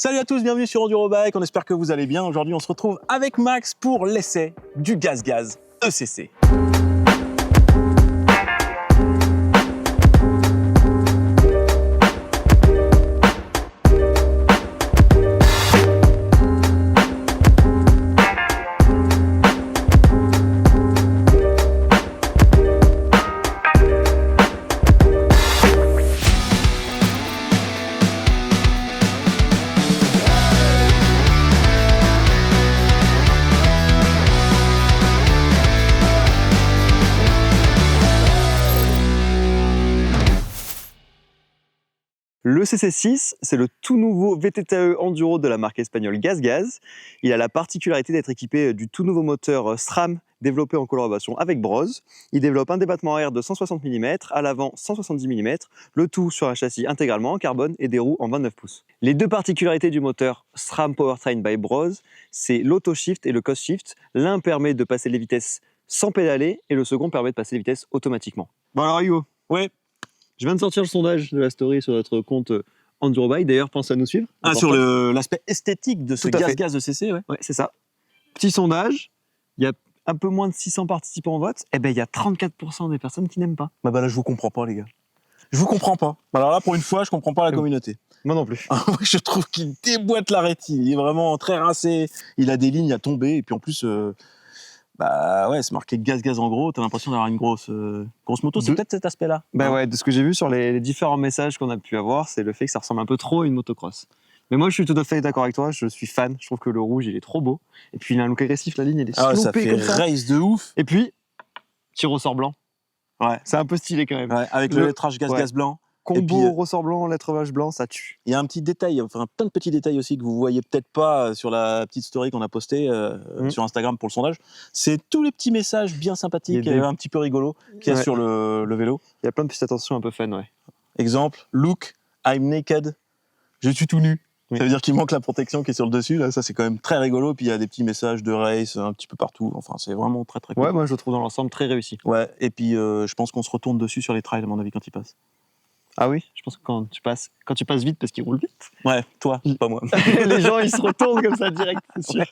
Salut à tous, bienvenue sur Enduro Bike, on espère que vous allez bien. Aujourd'hui on se retrouve avec Max pour l'essai du GazGaz ECC. Le CC6, c'est le tout nouveau VTTE Enduro de la marque espagnole GazGaz. Il a la particularité d'être équipé du tout nouveau moteur SRAM développé en collaboration avec Brose. Il développe un débattement arrière de 160 mm, à l'avant 170 mm, le tout sur un châssis intégralement en carbone et des roues en 29 pouces. Les deux particularités du moteur SRAM Powertrain by Brose, c'est l'auto-shift et le coast-shift. L'un permet de passer les vitesses sans pédaler et le second permet de passer les vitesses automatiquement. Bon alors Hugo, Ouais. je viens de sortir le sondage de la story sur notre compte Enduro Bike. D'ailleurs, pense à nous suivre. Sur l'aspect esthétique de ce Tout à fait. GazGaz ECC, ouais. Ouais, c'est ça. Petit sondage, il y a un peu moins de 600 participants au vote. Eh ben, il y a 34% des personnes qui n'aiment pas. Bah là je vous comprends pas les gars. Je vous comprends pas. Alors là pour une fois je comprends pas la communauté. Moi non plus. Je trouve qu'il déboîte la rétine, il est vraiment très rincé, il a des lignes à tomber et puis en plus... c'est marqué GazGaz en gros, t'as l'impression d'avoir une grosse moto, c'est peut-être cet aspect-là. Ouais, de ce que j'ai vu sur les différents messages qu'on a pu avoir, c'est le fait que ça ressemble un peu trop à une motocross. Mais moi, je suis tout à fait d'accord avec toi, je suis fan, je trouve que le rouge, il est trop beau. Et puis, il a un look agressif, la ligne, elle est Ça sloopée fait comme ça. race de ouf. Et puis, petit ressort blanc. Ouais. C'est un peu stylé quand même. Ouais, avec le lettrage GazGaz blanc. Combo, Et puis, ressort blanc, lettrage blanc, ça tue. il y a un petit détail, enfin plein de petits détails aussi que vous voyez peut-être pas sur la petite story qu'on a postée sur Instagram pour le sondage. C'est tous les petits messages bien sympathiques et un petit peu rigolos qu'il y a sur le vélo. Il y a plein de petites attentions un peu fun, ouais. Exemple, look, I'm naked, je suis tout nu. Oui. Ça veut dire qu'il manque la protection qui est sur le dessus, là, ça c'est quand même très rigolo. Puis il y a des petits messages de race un petit peu partout. Enfin, c'est vraiment très très cool. Ouais, moi je le trouve dans l'ensemble très réussi. Ouais, et puis je pense qu'on se retourne dessus sur les trails, à mon avis, quand il passe. Ah oui, je pense que quand tu passes vite parce qu'il roule vite. Ouais, toi, pas moi. Les gens ils se retournent comme ça direct, c'est sûr.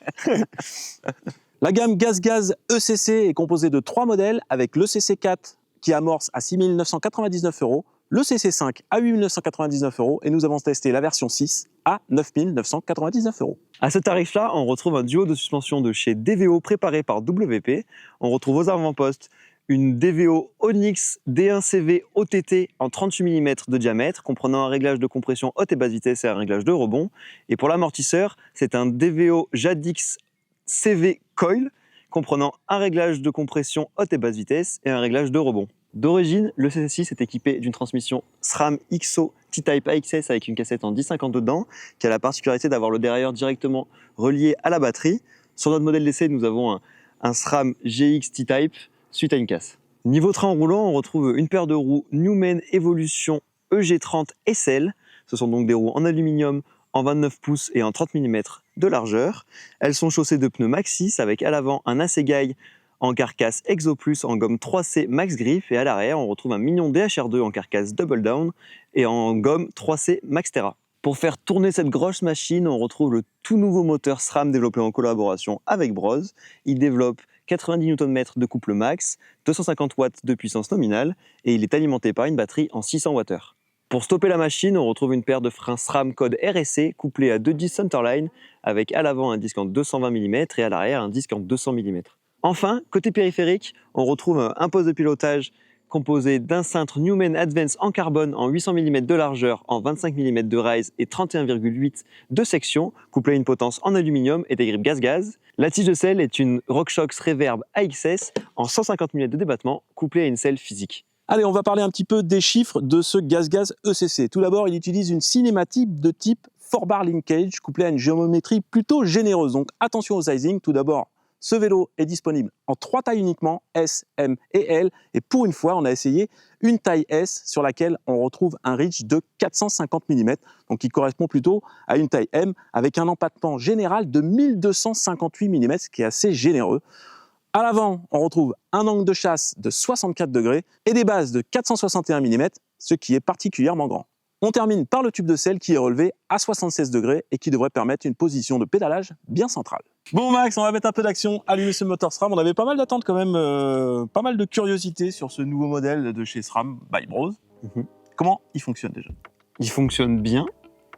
La gamme GazGaz ECC est composée de 3 modèles avec le CC4 qui amorce à 6 999 €, le CC5 à 8 999 € et nous avons testé la version 6 à 9 999 €. À ce tarif-là, on retrouve un duo de suspension de chez DVO préparé par WP. On retrouve aux avant-postes une DVO Onyx D1CV OTT en 38 mm de diamètre, comprenant un réglage de compression haute et basse vitesse et un réglage de rebond. Et pour l'amortisseur, c'est un DVO Jadix CV Coil, comprenant un réglage de compression haute et basse vitesse et un réglage de rebond. D'origine, le CC6 est équipé d'une transmission SRAM XO T-Type AXS avec une cassette en 1050 dedans, qui a la particularité d'avoir le dérailleur directement relié à la batterie. Sur notre modèle d'essai, nous avons un SRAM GX T-Type suite à une casse. Niveau train roulant, on retrouve une paire de roues Newman Evolution EG30 SL. Ce sont donc des roues en aluminium en 29 pouces et en 30 mm de largeur. Elles sont chaussées de pneus Maxxis avec à l'avant un Assegai en carcasse Exo Plus en gomme 3C Max Grip et à l'arrière, on retrouve un mignon DHR2 en carcasse Double Down et en gomme 3C Max Terra. Pour faire tourner cette grosse machine, on retrouve le tout nouveau moteur SRAM développé en collaboration avec Brose. Il développe 90 Nm de couple max, 250 watts de puissance nominale et il est alimenté par une batterie en 600 Wh. Pour stopper la machine, on retrouve une paire de freins SRAM code RSC couplés à 2 disques Centerline avec à l'avant un disque en 220 mm et à l'arrière un disque en 200 mm. Enfin, côté périphérique, on retrouve un poste de pilotage composé d'un cintre Newman Advance en carbone en 800 mm de largeur, en 25 mm de rise et 31,8 de section, couplé à une potence en aluminium et des grippes GazGaz. La tige de selle est une RockShox Reverb AXS en 150 mm de débattement, couplée à une selle physique. Allez, on va parler un petit peu des chiffres de ce GazGaz ECC. Tout d'abord, il utilise une cinématique de type 4-bar linkage, couplée à une géométrie plutôt généreuse. Donc attention au sizing, tout d'abord. Ce vélo est disponible en 3 tailles uniquement, S, M et L. Et pour une fois, on a essayé une taille S sur laquelle on retrouve un reach de 450 mm, donc qui correspond plutôt à une taille M avec un empattement général de 1258 mm, ce qui est assez généreux. À l'avant, on retrouve un angle de chasse de 64 degrés et des bases de 461 mm, ce qui est particulièrement grand. On termine par le tube de selle qui est relevé à 76 degrés et qui devrait permettre une position de pédalage bien centrale. Bon Max, on va mettre un peu d'action, allumer ce moteur SRAM. On avait pas mal d'attentes quand même, pas mal de curiosité sur ce nouveau modèle de chez SRAM by Bros. Comment il fonctionne déjà? Il fonctionne bien,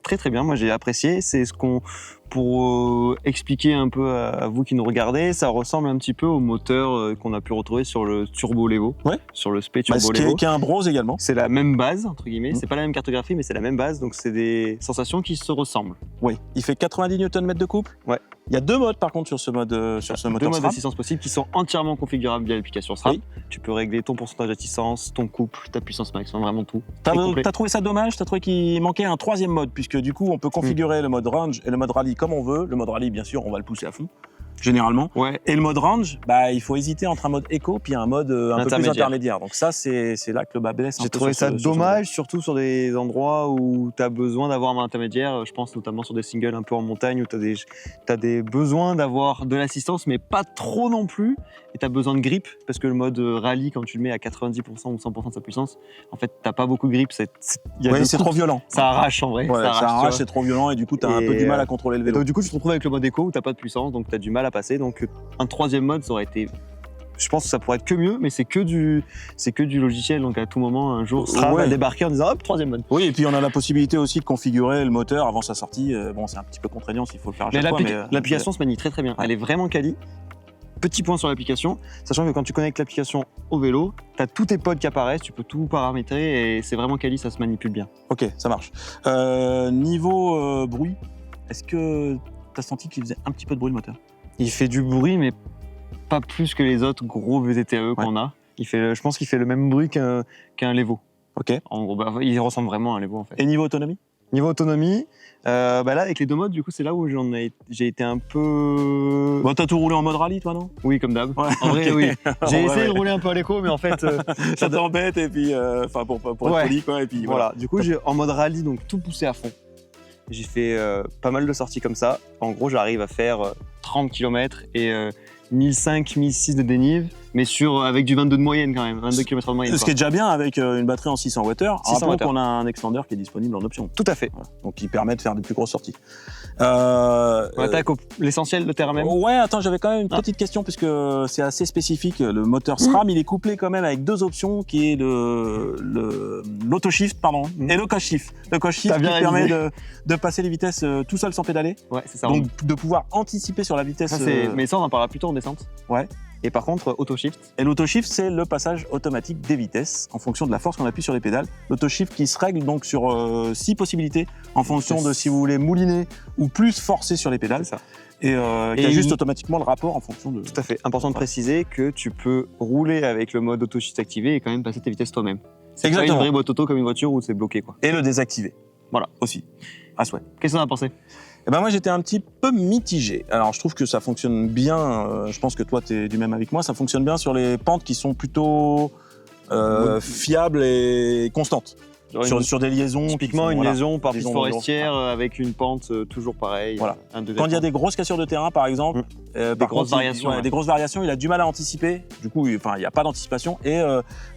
très très bien. Moi j'ai apprécié. C'est ce qu'on, pour expliquer un peu à vous qui nous regardez, ça ressemble un petit peu au moteur qu'on a pu retrouver sur le Turbo Levo, sur le Spé Turbo Levo. Qui est un Bros également. C'est la même base entre guillemets. C'est pas la même cartographie, mais c'est la même base. Donc c'est des sensations qui se ressemblent. Oui. Il fait 90 Nm de couple. Ouais. Il y a 2 modes par contre sur ce mode, sur ce moteur Deux modes SRAM. d'assistance possibles qui sont entièrement configurables via l'application SRAM. Oui. Tu peux régler ton pourcentage d'assistance, ton couple, ta puissance max, vraiment tout. T'as trouvé ça dommage? T'as trouvé qu'il manquait un 3e mode, puisque du coup on peut configurer le mode range et le mode rallye comme on veut. Le mode rallye, bien sûr, on va le pousser à fond, généralement. Ouais. Et le mode range, bah, il faut hésiter entre un mode éco puis un mode un peu plus intermédiaire. Donc ça, c'est là que le bas blesse. J'ai trouvé ça dommage, surtout sur des endroits où tu as besoin d'avoir un intermédiaire. Je pense notamment sur des singles un peu en montagne où tu as des besoins d'avoir de l'assistance, mais pas trop non plus. Et tu as besoin de grip, parce que le mode rallye, quand tu le mets à 90% ou 100% de sa puissance, en fait, tu n'as pas beaucoup de grip. C'est trop violent. Ça arrache en vrai. Ouais, ça arrache, c'est trop violent et du coup, tu as un peu du mal à contrôler le vélo. Donc du coup, tu te retrouves avec le mode éco où tu n'as pas de puissance, donc tu as du mal à passer. Donc un 3e mode, ça aurait été... Je pense que ça pourrait être que mieux, mais c'est que du logiciel. Donc à tout moment, un jour, SRAM va débarquer en disant hop, 3e mode. Oui, et puis on a la possibilité aussi de configurer le moteur avant sa sortie. Bon, c'est un petit peu contraignant s'il faut le faire à chaque fois. Mais l'application se manie très très bien. Elle est vraiment quali. Petit point sur l'application, sachant que quand tu connectes l'application au vélo, tu as tous tes pods qui apparaissent, tu peux tout paramétrer et c'est vraiment quali, ça se manipule bien. Ok, ça marche. Niveau bruit, est-ce que tu as senti qu'il faisait un petit peu de bruit le moteur? Il fait du bruit, mais pas plus que les autres gros VTTE qu'on a. Je pense qu'il fait le même bruit qu'un Levo. Ok. En gros, il ressemble vraiment à un Levo en fait. Et niveau autonomie? Niveau autonomie, là avec les 2 modes, du coup c'est là où j'ai été un peu... Bon, t'as tout roulé en mode rallye toi, non? Oui, comme d'hab. Ouais. En vrai, oui. J'ai essayé de rouler un peu à l'écho, mais en fait... ça t'embête et puis... Enfin, pour être poli quoi, et puis voilà. Du coup, j'ai en mode rallye, donc tout poussé à fond. J'ai fait pas mal de sorties comme ça. En gros, j'arrive à faire 30 km et 1500-1600 de dénive, mais avec du 22 de moyenne quand même, 22 km de moyenne. Ce qui est déjà bien avec une batterie en 600 Wh. Rappelons qu'on a un extender qui est disponible en option. Tout à fait. Voilà. Donc qui permet de faire des plus grosses sorties. On attaque l'essentiel de terrain même. Ouais, attends, j'avais quand même une petite question puisque c'est assez spécifique. Le moteur SRAM, il est couplé quand même avec 2 options qui est l'autoshift et le coach shift. Le coach shift qui permet de passer les vitesses tout seul sans pédaler. Ouais, c'est ça. Donc de pouvoir anticiper sur la vitesse. Mais ça, on en parlera plus tard en descente. Ouais. Et par contre, autoshift. Et l'autoshift, c'est le passage automatique des vitesses en fonction de la force qu'on appuie sur les pédales. L'autoshift qui se règle donc sur 6 possibilités en fonction de si vous voulez mouliner ou plus forcer sur les pédales. C'est ça. Et qui ajuste automatiquement le rapport en fonction de... Tout à fait. Important de préciser que tu peux rouler avec le mode autoshift activé et quand même passer tes vitesses toi-même. C'est pas une vraie boîte auto comme une voiture où c'est bloqué, quoi. Et le désactiver. Voilà. Aussi. À souhait. Qu'est-ce qu'on a pensé? Eh ben moi j'étais un petit peu mitigé. Alors je trouve que ça fonctionne bien, je pense que toi tu es du même avec moi, ça fonctionne bien sur les pentes qui sont plutôt fiables et constantes. Sur des liaisons. Typiquement une liaison par piste forestière avec une pente toujours pareille. Voilà. Quand il y a des grosses cassures de terrain par exemple, des grosses variations, il a du mal à anticiper. Du coup, il n'y a pas d'anticipation et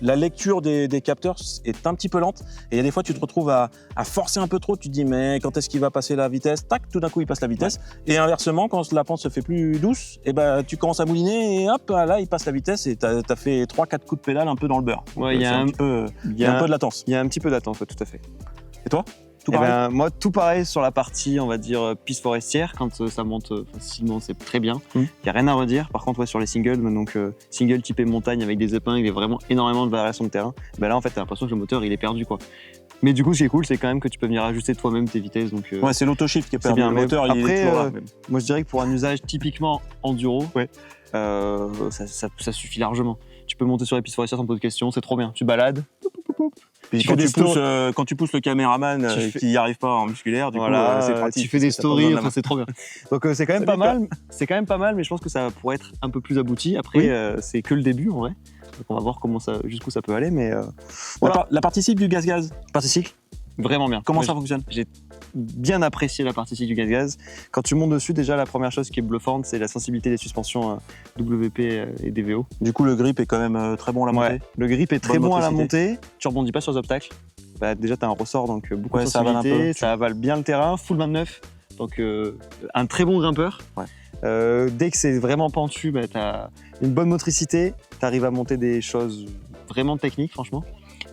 la lecture des capteurs est un petit peu lente. Et il y a des fois tu te retrouves à forcer un peu trop, tu te dis mais quand est-ce qu'il va passer la vitesse? Tac, tout d'un coup il passe la vitesse. Ouais. Et inversement, quand la pente se fait plus douce, et ben tu commences à mouliner et hop, là il passe la vitesse et tu as fait 3-4 coups de pédale un peu dans le beurre. Ouais, il y a un peu de latence. Il y a un petit peu de latence. Ouais, tout à fait. Et toi? Tout pareil? Moi, tout pareil sur la partie, on va dire, piste forestière. Quand ça monte facilement, c'est très bien. Il n'y a rien à redire. Par contre, sur les singles, donc single typé montagne avec des épingles et vraiment énormément de variations de terrain, là, en fait, t'as l'impression que le moteur, il est perdu, quoi. Mais du coup, ce qui est cool, c'est quand même que tu peux venir ajuster toi-même tes vitesses. Donc, ouais, c'est l'autoshift qui est perdu. Le moteur, il est toujours là. Moi, je dirais que pour un usage typiquement enduro, ça suffit largement. Tu peux monter sur les pistes forestières sans poser de questions, c'est trop bien. Tu balades. Puis quand tu pousses le caméraman qui n'y arrive pas en musculaire, du coup, c'est pratique. Tu fais des stories, c'est trop bien. Donc c'est quand même pas mal. C'est quand même pas mal, mais je pense que ça pourrait être un peu plus abouti. Après, c'est que le début en vrai. Donc on va voir jusqu'où ça peut aller. Mais voilà. La partie cycle du gaz-gaz. Partie cycle, vraiment bien. Comment ça fonctionne? J'ai bien apprécié la partie cycle du gaz-gaz. Quand tu montes dessus, déjà la première chose qui est bluffante, c'est la sensibilité des suspensions WP et DVO. Du coup, le grip est quand même très bon à la montée. Le grip est très bon à la montée. Tu rebondis pas sur les obstacles. déjà tu as un ressort, donc beaucoup de Ouais, ça avale un sensibilité, peu. ça avale bien le terrain, full 29, donc un très bon grimpeur. Ouais. Dès que c'est vraiment pentu, tu as une bonne motricité, tu arrives à monter des choses vraiment techniques franchement.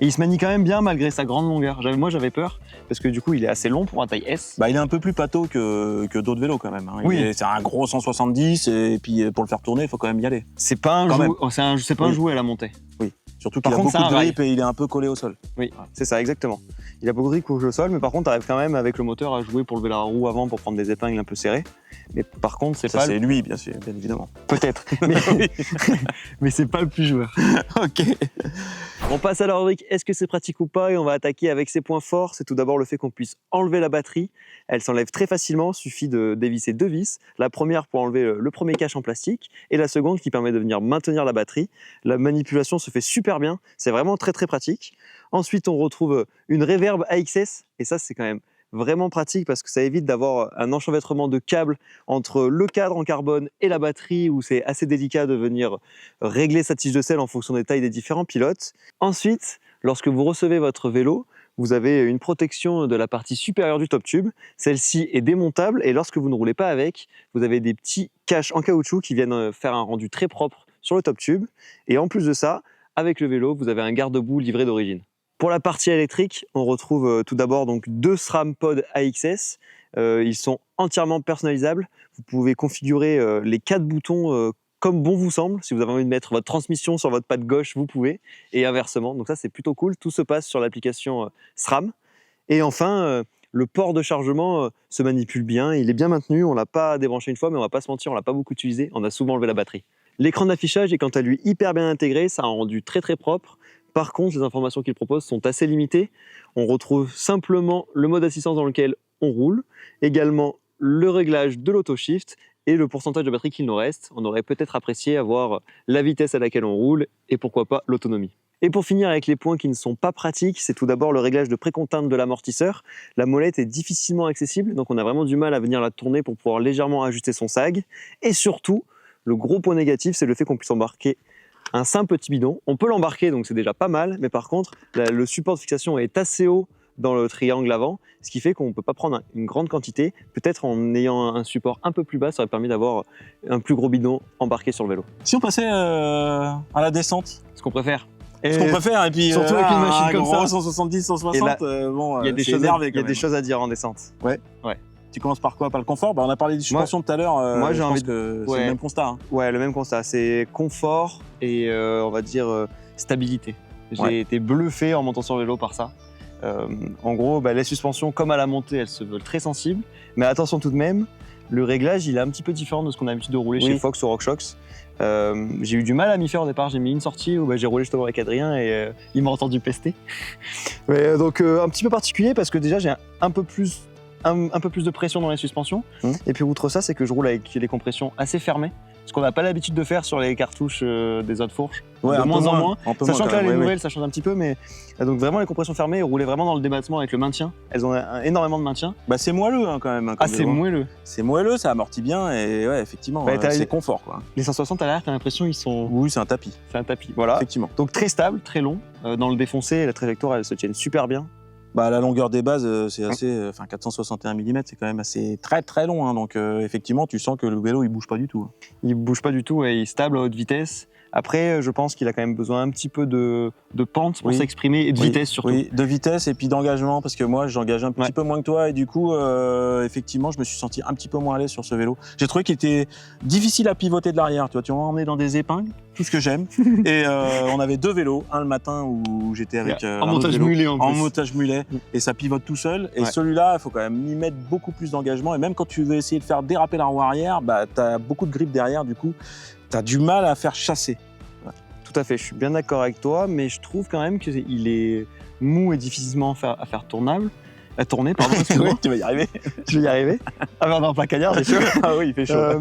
Et il se manie quand même bien malgré sa grande longueur. Moi j'avais peur parce que du coup il est assez long pour un taille S. Il est un peu plus pâteau que d'autres vélos quand même. Hein. Oui. C'est un gros 170 et puis pour le faire tourner, il faut quand même y aller. C'est pas un jouet à la montée. Oui. Surtout Par qu'il a contre, beaucoup de c'est un grip et il est un peu collé au sol. Oui, c'est ça, exactement. Il a beaucoup de grip au sol, mais par contre, tu arrives quand même avec le moteur à jouer pour lever la roue avant pour prendre des épingles un peu serrées. Mais par contre, c'est pas. C'est lui, bien sûr, bien évidemment. Peut-être. Mais c'est pas le plus joueur. Ok. On passe à la rubrique est-ce que c'est pratique ou pas, et on va attaquer avec ses points forts. C'est tout d'abord le fait qu'on puisse enlever la batterie. Elle s'enlève très facilement, suffit de dévisser 2 vis. La première pour enlever le premier cache en plastique et la seconde qui permet de venir maintenir la batterie. La manipulation se fait super bien, c'est vraiment très très pratique. Ensuite, on retrouve une Reverb AXS et ça c'est quand même vraiment pratique parce que ça évite d'avoir un enchevêtrement de câbles entre le cadre en carbone et la batterie où c'est assez délicat de venir régler sa tige de selle en fonction des tailles des différents pilotes. Ensuite, lorsque vous recevez votre vélo, vous avez une protection de la partie supérieure du top tube. Celle-ci est démontable et lorsque vous ne roulez pas avec, vous avez des petits caches en caoutchouc qui viennent faire un rendu très propre sur le top tube. Et en plus de ça, avec le vélo, vous avez un garde-boue livré d'origine. Pour la partie électrique, on retrouve tout d'abord donc 2 SRAM Pod AXS. Ils sont entièrement personnalisables. Vous pouvez configurer les 4 boutons comme bon vous semble. Si vous avez envie de mettre votre transmission sur votre patte gauche, vous pouvez, et inversement. Donc ça, c'est plutôt cool. Tout se passe sur l'application SRAM. Et enfin, le port de chargement se manipule bien. Il est bien maintenu. On ne l'a pas débranché une fois, mais on ne va pas se mentir, on ne l'a pas beaucoup utilisé. On a souvent enlevé la batterie. L'écran d'affichage est quant à lui hyper bien intégré. Ça a un rendu très très propre. Par contre, les informations qu'il propose sont assez limitées. On retrouve simplement le mode assistance dans lequel on roule, également le réglage de l'auto-shift et le pourcentage de batterie qu'il nous reste. On aurait peut-être apprécié avoir la vitesse à laquelle on roule et pourquoi pas l'autonomie. Et pour finir avec les points qui ne sont pas pratiques, c'est tout d'abord le réglage de précontainte de l'amortisseur. La molette est difficilement accessible, donc on a vraiment du mal à venir la tourner pour pouvoir légèrement ajuster son sag. Et surtout, le gros point négatif, c'est le fait qu'on puisse embarquer un simple petit bidon. On peut l'embarquer, donc c'est déjà pas mal, mais par contre, le support de fixation est assez haut dans le triangle avant, ce qui fait qu'on ne peut pas prendre une grande quantité. Peut-être en ayant un support un peu plus bas, ça aurait permis d'avoir un plus gros bidon embarqué sur le vélo. Si on passait à la descente, Ce qu'on préfère. ce qu'on préfère, et puis surtout avec une machine comme ça. 170, 160, Et là, bon, il y a des choses à dire en descente. Tu commences par quoi? Par le confort? On a parlé des suspensions tout à l'heure. Moi, j'ai je envie pense que c'est ouais. le même constat. Hein. Ouais, le même constat. C'est confort et on va dire stabilité. J'ai été bluffé en montant sur le vélo par ça. En gros, les suspensions, comme à la montée, elles se veulent très sensibles. Mais attention tout de même, le réglage, il est un petit peu différent de ce qu'on a l'habitude de rouler chez Fox ou RockShox. J'ai eu du mal à m'y faire au départ. J'ai mis une sortie où j'ai roulé justement avec Adrien et il m'a entendu pester. Donc un petit peu particulier parce que déjà, j'ai un peu plus de pression dans les suspensions. Et puis outre ça, c'est que je roule avec les compressions assez fermées. Ce qu'on n'a pas l'habitude de faire sur les cartouches des autres fourches. De moins en moins. Sachant que là, les nouvelles, ça change un petit peu. Mais donc vraiment, les compressions fermées, rouler vraiment dans le débattement avec le maintien. Elles ont énormément de maintien. C'est moelleux hein, quand même. C'est moelleux. C'est moelleux, ça amortit bien et ouais, effectivement, c'est confort. Quoi. Les 160 à l'arrière, t'as l'impression ils sont... Oui, c'est un tapis. C'est un tapis, voilà. Effectivement. Donc très stable, très long. Dans le défoncé, la trajectoire, elle se tienne super bien. La longueur des bases, c'est assez, 461 mm, c'est quand même assez très très long. Hein, donc effectivement, tu sens que le vélo il bouge pas du tout. Hein. Il bouge pas du tout et il est stable à haute vitesse. Après, je pense qu'il a quand même besoin un petit peu de pente pour s'exprimer et de vitesse surtout. Oui, de vitesse et puis d'engagement parce que moi j'engage un petit peu moins que toi et du coup, effectivement, je me suis senti un petit peu moins à l'aise sur ce vélo. J'ai trouvé qu'il était difficile à pivoter de l'arrière. Tu m'as emmené dans des épingles, tout ce que j'aime. Et on avait 2 vélos, un le matin où j'étais avec en montage mulet en montage mulet et ça pivote tout seul. Et celui-là, il faut quand même y mettre beaucoup plus d'engagement. Et même quand tu veux essayer de faire déraper la roue arrière, tu as beaucoup de grip derrière. Du coup, tu as du mal à faire chasser. Tout à fait, je suis bien d'accord avec toi, mais je trouve quand même qu'il est mou et difficilement à faire tournable. À tourner, pardon, excuse-moi. Tu vas y arriver. Je vais y arriver. Ah ben on est en plein cagnard, c'est chaud. Ah oui, il fait chaud.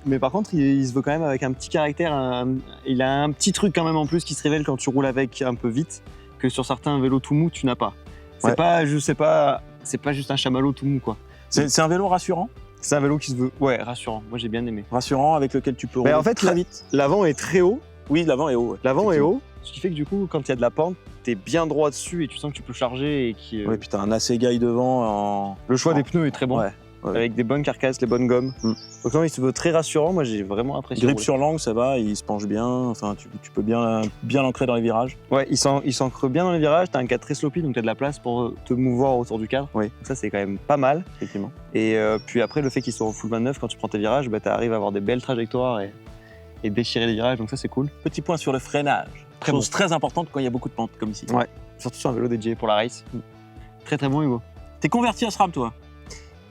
Mais par contre, il se veut quand même avec un petit caractère. Il a un petit truc quand même en plus qui se révèle quand tu roules avec un peu vite, que sur certains vélos tout mou, tu n'as pas. C'est pas juste un chamallow tout mou, quoi. C'est un vélo rassurant. C'est un vélo qui se veut, rassurant. Moi, j'ai bien aimé. Rassurant, avec lequel tu peux rouler très vite. L'avant est très haut. Oui, l'avant est haut. Ouais. L'avant est haut, ce qui fait que du coup, quand il y a de la pente, t'es bien droit dessus et tu sens que tu peux charger. Et Ouais, puis t'as un Assegai devant. Le choix des pneus est très bon, Ouais. avec des bonnes carcasses, les bonnes gommes. Donc non, il se veut très rassurant, moi j'ai vraiment apprécié. Grip sur l'angle, ça va, il se penche bien, enfin tu peux bien l'ancrer dans les virages. Ouais, il s'ancre bien dans les virages, t'as un cadre très sloppy, donc t'as de la place pour te mouvoir autour du cadre. Oui. Donc ça c'est quand même pas mal. Effectivement. Et puis après, le fait qu'il soit en full 29, quand tu prends tes virages, bah, t'arrives à avoir des belles trajectoires et déchirer les virages, donc ça c'est cool. Petit point sur le freinage. Chose très importante quand il y a beaucoup de pentes, comme ici. Ouais, surtout sur un vélo dédié pour la race. Très très bon Hugo. T'es converti à SRAM toi?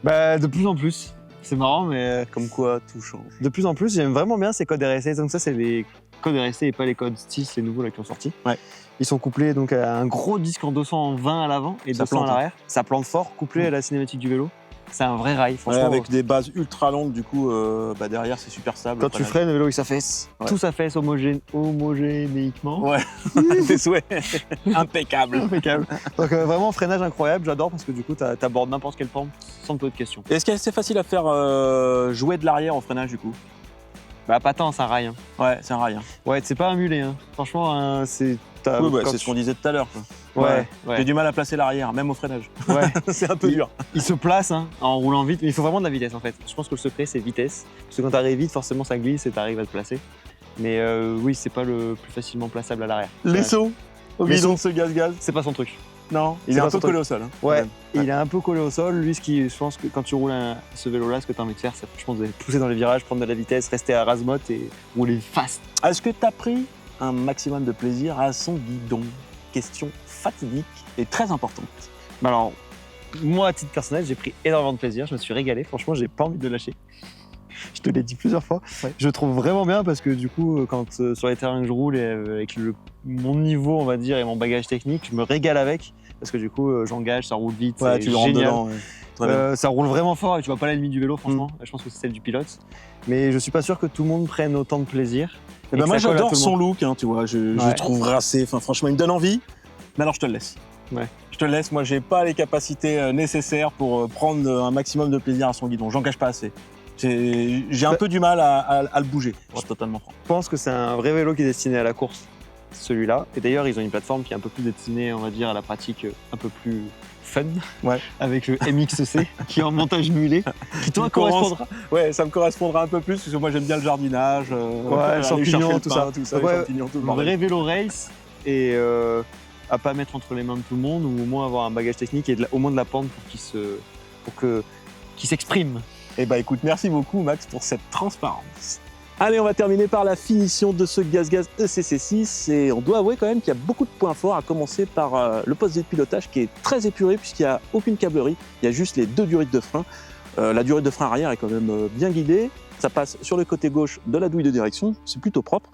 Bah de plus en plus. C'est marrant, mais Comme quoi, tout change. de plus en plus, j'aime vraiment bien ces codes RSC. Donc ça, c'est les codes RSC et pas les codes STIS, les nouveaux là qui ont sorti. Ouais. Ils sont couplés donc à un gros disque en 220 à l'avant et Ça 200 plante, à l'arrière. Ça plante fort, couplé à la cinématique du vélo. C'est un vrai rail, Ouais, franchement. avec des bases ultra longues, du coup, derrière c'est super stable. Quand tu freines, le vélo il s'affaisse. Ouais. Tout s'affaisse homogénéiquement. Ouais, tes souhaits. Impeccable. Impeccable. Donc vraiment freinage incroyable, j'adore parce que du coup t'abordes n'importe quelle pente sans te poser de questions. Est-ce que c'est facile à faire jouer de l'arrière au freinage du coup? Bah pas tant, c'est un rail. Hein. Ouais, c'est un rail. Hein. Ouais, c'est pas un mulet. Hein. Franchement, c'est. Oui, bah, c'est ce qu'on disait tout à l'heure. Ouais. J'ai du mal à placer l'arrière, même au freinage. Ouais. C'est un peu dur. Il se place hein, en roulant vite, mais il faut vraiment de la vitesse en fait. Je pense que le secret c'est vitesse. Parce que quand t'arrives vite, forcément ça glisse et t'arrives à te placer. Mais oui, c'est pas le plus facilement plaçable à l'arrière. Les sauts au Les guidon sauts. de ce gaz-gaz. C'est pas son truc. Non, il C'est est un pas peu son truc. collé au sol. Hein, quand Ouais, même. il est un peu collé au sol. Lui, je pense que quand tu roules ce vélo-là, ce que tu as envie de faire, c'est franchement de pousser dans les virages, prendre de la vitesse, rester à ras-motte et rouler fast. Est-ce que tu as pris un maximum de plaisir à son guidon? Question fatidique et très importante. Mais alors, moi, à titre personnel, j'ai pris énormément de plaisir. Je me suis régalé. Franchement, j'ai pas envie de le lâcher. Je te l'ai dit plusieurs fois. Ouais. Je le trouve vraiment bien parce que du coup, quand sur les terrains que je roule et avec mon niveau, on va dire, et mon bagage technique, je me régale avec parce que du coup, j'engage, ça roule vite. Ouais, c'est tu le rentres génial. dedans. Ouais. Très bien. Ça roule vraiment fort et tu vois pas la limite du vélo, franchement. Je pense que c'est celle du pilote. Mais je suis pas sûr que tout le monde prenne autant de plaisir. Eh ben moi, que ça colle à j'adore tout le son monde. look, hein, tu vois. Je le Ouais. trouve racé. Enfin, franchement, il me donne envie. Mais alors, je te le laisse. Ouais. Je te le laisse. Moi, j'ai pas les capacités nécessaires pour prendre un maximum de plaisir à son guidon. J'engage pas assez. J'ai un peu du mal à le bouger, pour être totalement franc. Je pense que c'est un vrai vélo qui est destiné à la course, celui-là. Et d'ailleurs, ils ont une plateforme qui est un peu plus destinée, on va dire, à la pratique un peu plus fun, Ouais. avec le MXC, qui est en montage mulé, qui toi commence- correspondra. Ouais, ça me correspondra un peu plus, parce que moi, j'aime bien le jardinage. Ouais, aller champignons, chercher le tout pain, ça. tout ça, Ouais, les champignons, tout le Un bordel. vrai vélo race et à pas mettre entre les mains de tout le monde, ou au moins avoir un bagage technique et au moins de la pente pour qu'il s'exprime. Eh ben écoute, merci beaucoup Max pour cette transparence. Allez, on va terminer par la finition de ce gaz-gaz ECC6 et on doit avouer quand même qu'il y a beaucoup de points forts, à commencer par le poste de pilotage qui est très épuré puisqu'il n'y a aucune câblerie, il y a juste les deux durites de frein. La durite de frein arrière est quand même bien guidée, ça passe sur le côté gauche de la douille de direction, c'est plutôt propre.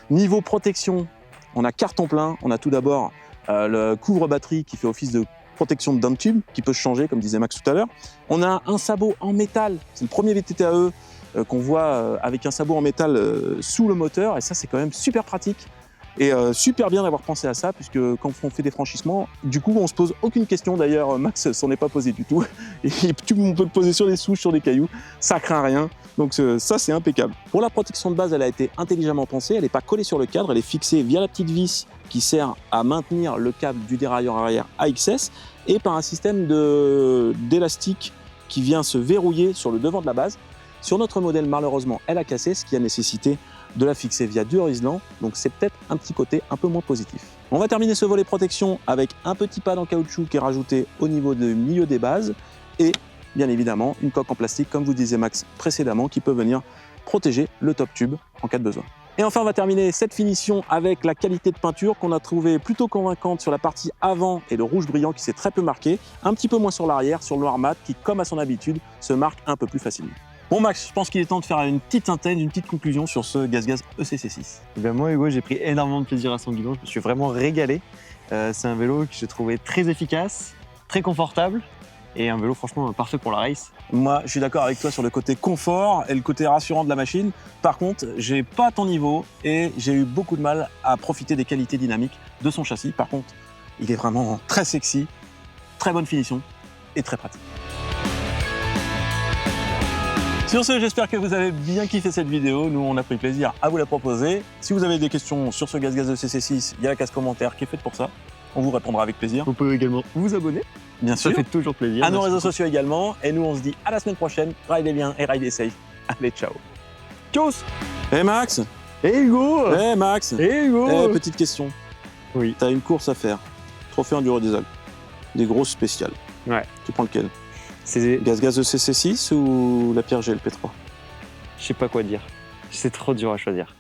Niveau protection, on a carton plein, on a tout d'abord le couvre-batterie qui fait office de protection de dome tube qui peut se changer comme disait Max tout à l'heure. On a un sabot en métal, c'est le premier VTTAE qu'on voit avec un sabot en métal sous le moteur et ça c'est quand même super pratique et super bien d'avoir pensé à ça puisque quand on fait des franchissements, du coup on se pose aucune question, d'ailleurs Max s'en est pas posé du tout et on peut le poser sur des souches, sur des cailloux, ça craint rien. Donc ça c'est impeccable. Pour la protection de base, elle a été intelligemment pensée, elle n'est pas collée sur le cadre, elle est fixée via la petite vis qui sert à maintenir le câble du dérailleur arrière AXS et par un système d'élastique qui vient se verrouiller sur le devant de la base. Sur notre modèle, malheureusement, elle a cassé, ce qui a nécessité de la fixer via du Horizon, donc c'est peut-être un petit côté un peu moins positif. On va terminer ce volet protection avec un petit pad en caoutchouc qui est rajouté au niveau du milieu des bases et bien évidemment une coque en plastique, comme vous disait Max précédemment, qui peut venir protéger le top tube en cas de besoin. Et enfin, on va terminer cette finition avec la qualité de peinture qu'on a trouvée plutôt convaincante sur la partie avant et le rouge brillant qui s'est très peu marqué, un petit peu moins sur l'arrière, sur le noir mat qui, comme à son habitude, se marque un peu plus facilement. Bon Max, je pense qu'il est temps de faire une petite synthèse, une petite conclusion sur ce gaz-gaz ECC6. Eh bien, moi, Hugo, j'ai pris énormément de plaisir à son guidon. Je me suis vraiment régalé. C'est un vélo que j'ai trouvé très efficace, très confortable et un vélo franchement parfait pour la race. Moi, je suis d'accord avec toi sur le côté confort et le côté rassurant de la machine. Par contre, j'ai pas ton niveau et j'ai eu beaucoup de mal à profiter des qualités dynamiques de son châssis. Par contre, il est vraiment très sexy, très bonne finition et très pratique. Sur ce, j'espère que vous avez bien kiffé cette vidéo. Nous, on a pris plaisir à vous la proposer. Si vous avez des questions sur ce gaz ECC6, il y a la case commentaire qui est faite pour ça. On vous répondra avec plaisir. Vous pouvez également vous abonner. Bien Ça sûr. fait toujours plaisir. À nos Merci réseaux beaucoup. sociaux également. Et nous, on se dit à la semaine prochaine. Ridez bien et ridez safe. Allez, ciao. Tchuss. Max. Et Hugo. Max. Et Hugo. Petite question. Oui. T'as une course à faire. Trophée Enduro des Alpes. Des grosses spéciales. Ouais. Tu prends lequel? C'est... Gaz ECC6 ou la Pierre GLP3? Je sais pas quoi dire. C'est trop dur à choisir.